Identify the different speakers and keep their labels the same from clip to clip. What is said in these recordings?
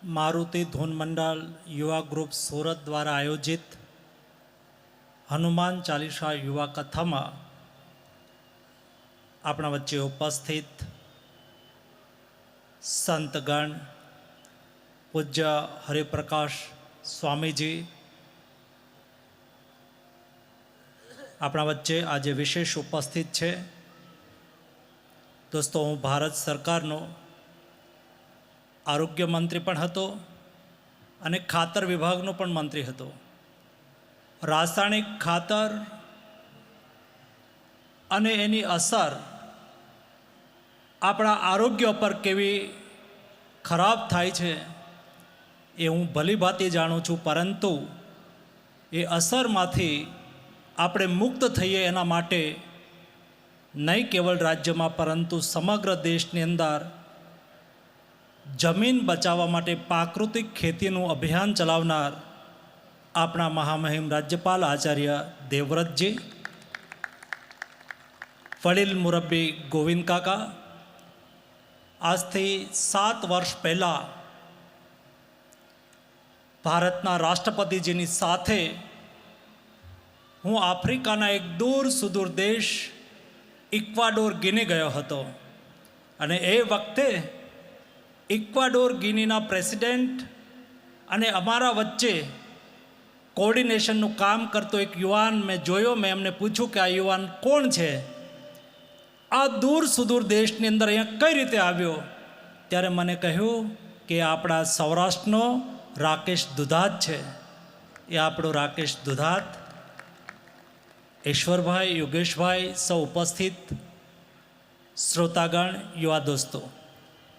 Speaker 1: मारुति धून मंडल युवा ग्रुप सूरत द्वारा आयोजित हनुमान चालीसा युवा कथा में अपना वच्चे उपस्थित संतगण पूज्य हरिप्रकाश स्वामीजी अपना वच्चे आज विशेष उपस्थित है। दोस्तों हूँ भारत सरकारनो आरोग्य मंत्री पण हतो अने खातर विभागनो पण मंत्री हतो। रासायणिक खातर अने एनी असर आपणा आरोग्य पर केवी खराब थाय छे ए हूँ भली भांति जाणुं छुं, परंतु ए असरमांथी आपणे मुक्त थईए एना माटे नहीं केवल राज्य में परंतु समग्र देशनी अंदर जमीन बचाववा माटे प्राकृतिक खेतीनुं अभियान चलावनार अपना महामहिम राज्यपाल आचार्य देवव्रत जी, वडील मुरब्बी गोविंद काका आज थी 7 वर्ष पहला भारतना राष्ट्रपतिजीनी साथे हूँ आफ्रिकाना एक दूर सुदूर देश इक्वाडोर गिनी गयो हतो अने ए वखते इक्वाडोर गिनीना प्रेसिडेंट अने अमारा वच्चे कोऑर्डिनेशननुं काम करतो एक युवान मैं जोयो। मैं एमने पूछ्યું कि आ युवान कोण छे, आ दूर सुदूर देशनी अंदर अहींया कई रीते आव्यो, त्यारे मने कह्युं कि आपणा सौराष्ट्रनो राकेश दुधात छे। ए आपणो राकेश दुधात, ईश्वर भाई, योगेश भाई, सौ उपस्थित श्रोतागण, युवा दोस्तों,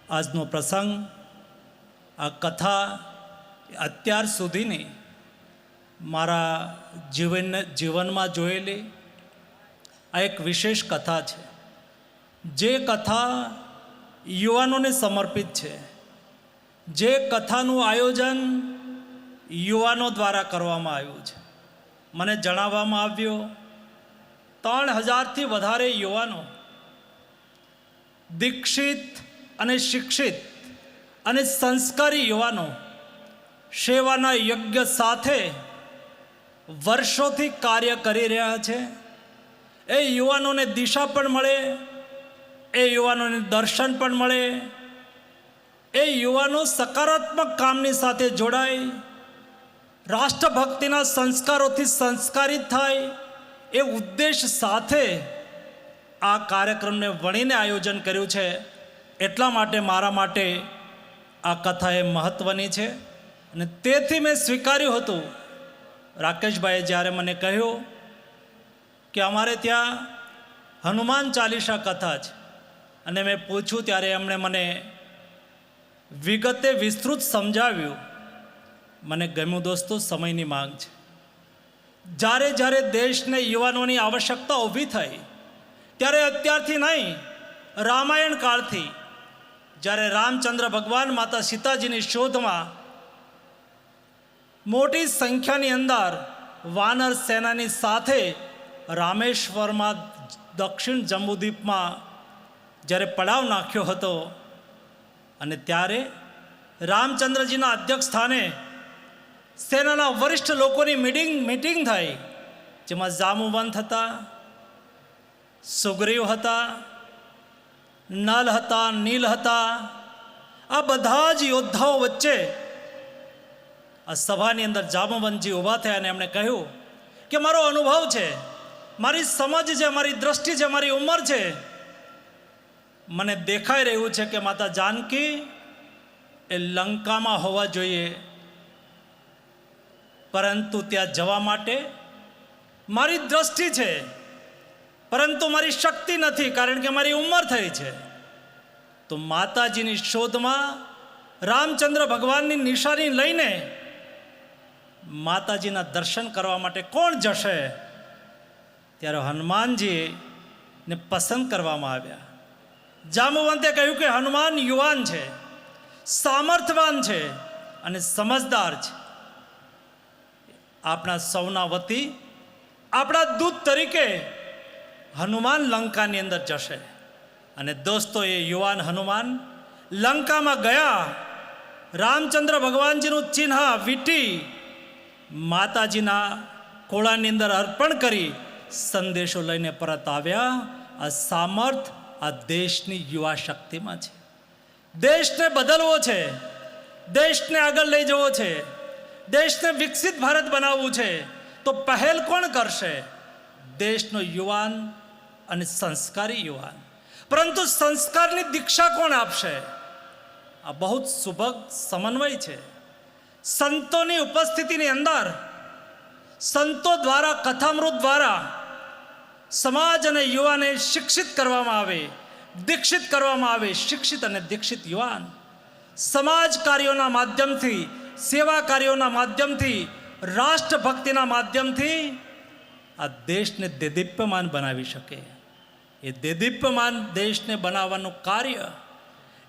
Speaker 1: आजनो प्रसंग आ कथा अत्यार सुधीनी मारा जीवन में जोयेली आ एक विशेष कथा छे, जे कथा युवानोने समर्पित छे, जे कथानुं आयोजन युवानो द्वारा करवामां आव्युं छे। मने जणाववामां आव्युं 3000 थी वधारे युवानो दीक्षित अने शिक्षित अने संस्कारी युवानो सेवाना यज्ञ साथे वर्षोथी कार्य करी रह्या छे। ए युवानोने दिशा पण मळे, ए युवानोने दर्शन पण मळे, ए युवानो सकारात्मक कामनी साथे जोड़ाय, राष्ट्रभक्तिना संस्कारोथी संस्कारित थाय, ए उद्देश्य साथे आ कार्यक्रम ने वणीने आयोजन कर्युं छे। एटला माटे मारा माटे आ कथा ए महत्वनी छे अने तेथी मैं स्वीकार्युं हतुं। राकेश भाई ज्यारे मने कह्युं कि अमारे त्यां हनुमान चालीसा कथा छे अने मैं पूछ्युं त्यारे एमणे मने विगते विस्तृत समजाव्युं। मने गम्युं दोस्तों, समयनी मांग छे। जारे जारे देश ने युवानोनी आवश्यकता ऊभी थई त्यारे अत्यारथी नहीं, रामायण कालथी जारे रामचंद्र भगवान माता सीताजीनी शोधमां मोटी संख्यानी अंदर वानर सेनानी साथे रामेश्वर में दक्षिण जम्बूद्वीप में जारे पड़ाव नाख्यो हतो अने त्यारे रामचंद्रजीना अध्यक्ष स्थाने सेनाना वरिष्ठ लोकोनी मीटिंग थई, जेमां जामुवंत हता, सुग्रीव हता, नल हता, नील हता, आ बधा ज योद्धाओ वच्चे आ सभानी अंदर जामवंतजी ऊभा थया अने एमणे कह्युं कि मारो अनुभव छे, मारी समझ छे, मारी दृष्टि छे, मारी उमर छे, मने देखाई रह्युं छे कि माता जानकी ए लंकामां होवा जोईए, परंतु त्यां जवा माटे मारी दृष्टि छे परंतु मारी शक्ति नहीं, कारण के मारी उमर थई छे। तो माताजीनी शोधमां रामचंद्र भगवाननी निशानी लईने माताजीना दर्शन करवा माटे कोण जशे? त्यारे हनुमानजी ने पसंद करवामां आव्या। जामवंते कह्युं कि हनुमान युवान छे, सामर्थ्यवान छे अने समझदार छे। आपणा सौना वती आपणा दूत तरीके हनुमान लंकानी अंदर जशे। अने दोस्तों, ये युवान हनुमान लंका में गया રામચંદ્ર ભગવાનજીનું ચિહ્ન વીંટી માતાજીના કોળાની અંદર અર્પણ કરી સંદેશો લઈને પરત આવ્યા. આ સામર્થ આ દેશની યુવા શક્તિમાં છે. દેશને બદલવો છે, દેશને આગળ લઈ જવો છે, દેશને વિકસિત ભારત બનાવવું છે, તો પહેલ કોણ કરશે? દેશનો યુવાન અને સંસ્કારી યુવાન. પરંતુ સંસ્કારની દીક્ષા કોણ આપશે? આ બહુ જ સુભગ સમન્વય છે. સંતોની ઉપસ્થિતિની અંદર, સંતો દ્વારા, કથામૃત દ્વારા સમાજ અને યુવાને શિક્ષિત કરવામાં આવે, દીક્ષિત કરવામાં આવે. શિક્ષિત અને દીક્ષિત યુવાન સમાજ કાર્યોના માધ્યમથી, સેવા કાર્યોના માધ્યમથી, રાષ્ટ્રભક્તિના માધ્યમથી આ દેશને દેદીપ્યમાન બનાવી શકે. એ દેદીપ્યમાન દેશને બનાવવાનું કાર્ય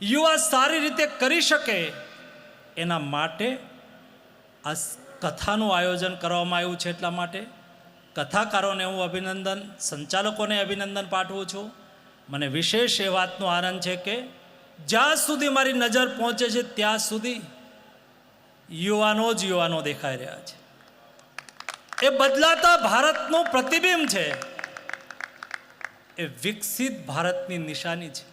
Speaker 1: યુવા સારી રીતે કરી શકે, એના માટે આ કથાનું આયોજન કરવામાં આવ્યું છે. એટલા માટે કથાકારોને હું અભિનંદન, સંચાલકોને અભિનંદન પાઠવું છું. મને વિશેષ એ વાતનો આનંદ છે કે જ્યાં સુધી મારી નજર પહોંચે છે ત્યાં સુધી યુવાનો દેખાઈ રહ્યા છે. એ બદલાતા ભારતનું પ્રતિબિંબ છે. એ વિકસિત ભારતની નિશાની છે.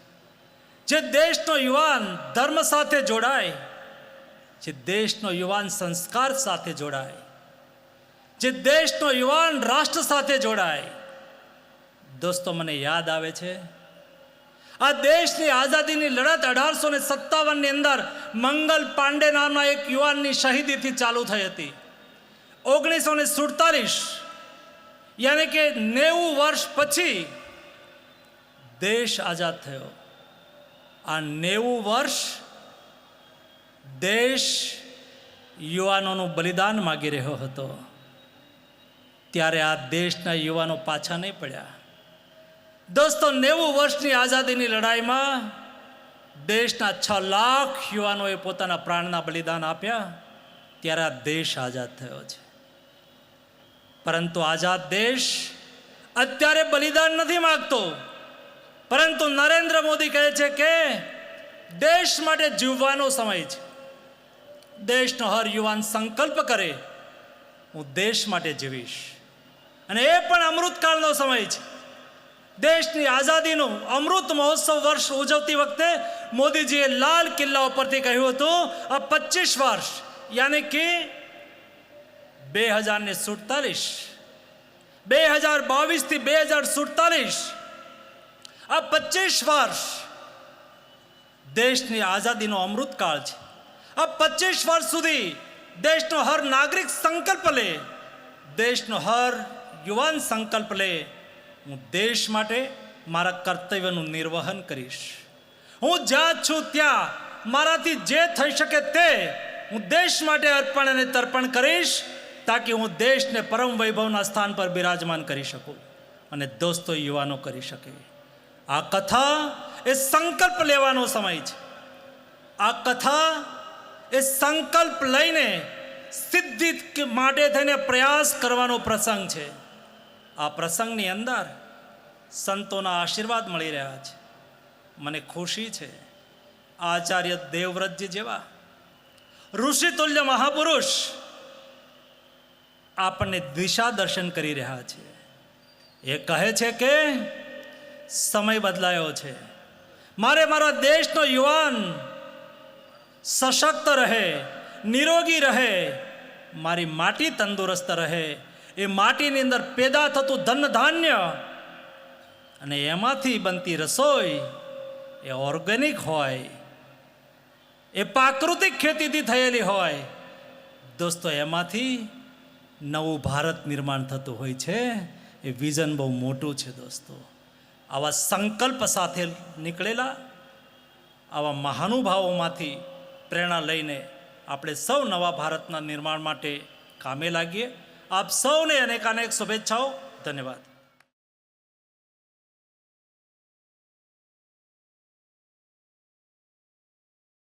Speaker 1: જે દેશનો યુવાન ધર્મ સાથે જોડાય, જે દેશનો યુવાન સંસ્કાર સાથે જોડાય, જે દેશનો યુવાન રાષ્ટ્ર સાથે જોડાય. દોસ્તો, મને યાદ આવે છે આ દેશની આઝાદીની લડત 1857ની અંદર મંગલ પાંડે નામના એક યુવાનની શહીદીથી ચાલુ થઈ હતી. 1947 યાની કે 90 વર્ષ પછી દેશ આઝાદ થયો. આ 90 વર્ષ દેશ યુવાનોનું બલિદાન માગી રહ્યો હતો. ત્યારે આ દેશના યુવાનો પાછા નહીં પડ્યા. દોસ્તો, 90 વર્ષની આઝાદીની લડાઈમાં દેશના 6 લાખ યુવાનોએ પોતાના પ્રાણના બલિદાન આપ્યા. ત્યારે આ દેશ આઝાદ થયો છે. પરંતુ આઝાદ દેશ અત્યારે બલિદાન નથી માગતો, પરંતુ નરેન્દ્ર મોદી કહે છે કે દેશ માટે જીવવાનો સમય છે. દેશનો હર યુવાન સંકલ્પ કરે, હું દેશ માટે જીવીશ. અને એ પણ અમૃતકાળનો સમય છે. દેશની આઝાદીનું અમૃત મહોત્સવ વર્ષ ઉજવતી વખતે મોદીજીએ લાલ કિલ્લા ઉપરથી કહ્યું હતું, આ 25 વર્ષ યાની કે 2047, 2022 થી 2047, આ 25 વર્ષ દેશની આઝાદીનો અમૃતકાળ છે. આ 25 વર્ષ સુધી દેશનો હર નાગરિક સંકલ્પ લે, દેશનો હર યુવાન સંકલ્પ લે, હું દેશ માટે મારા કર્તવ્યનું નિર્વહન કરીશ. હું જ્યાં છું ત્યાં મારાથી જે થઈ શકે તે હું દેશ માટે અર્પણ અને તર્પણ કરીશ, તાકી હું દેશને પરમ વૈભવના સ્થાન પર બિરાજમાન કરી શકું અને દોસ્તો યુવાનો કરી શકે. આ કથા એ સંકલ્પ લેવાનો સમય છે. આ કથા એ સંકલ્પ લઈને સિદ્ધિ માટે થઈને પ્રયાસ કરવાનો પ્રસંગ છે. આ પ્રસંગની અંદર સંતોના આશીર્વાદ મળી રહ્યા છે. મને ખુશી છે આચાર્ય દેવવ્રતજી જેવા ઋષિતુલ્ય મહાપુરુષ આપણને દિશા દર્શન કરી રહ્યા છે. એ કહે છે કે સમય બદલાયો છે, મારે મારા દેશનો યુવાન સશક્ત રહે, નિરોગી રહે, મારી માટી તંદુરસ્ત રહે, એ માટીની અંદર પેદા થતું ધન ધાન્ય અને એમાંથી બનતી રસોઈ એ ઓર્ગેનિક હોય, એ પ્રાકૃતિક ખેતીથી થયેલી હોય. દોસ્તો, એમાંથી નવું ભારત નિર્માણ થતું હોય છે. એ વિઝન બહુ મોટું છે. દોસ્તો, આવા સંકલ્પ સાથે નીકળેલા આવા મહાનુભાવોમાંથી પ્રેરણા લઈને આપણે સૌ નવા ભારતના નિર્માણ માટે કામે લાગીએ. આપ સૌને અનેકાનેક શુભેચ્છાઓ. ધન્યવાદ.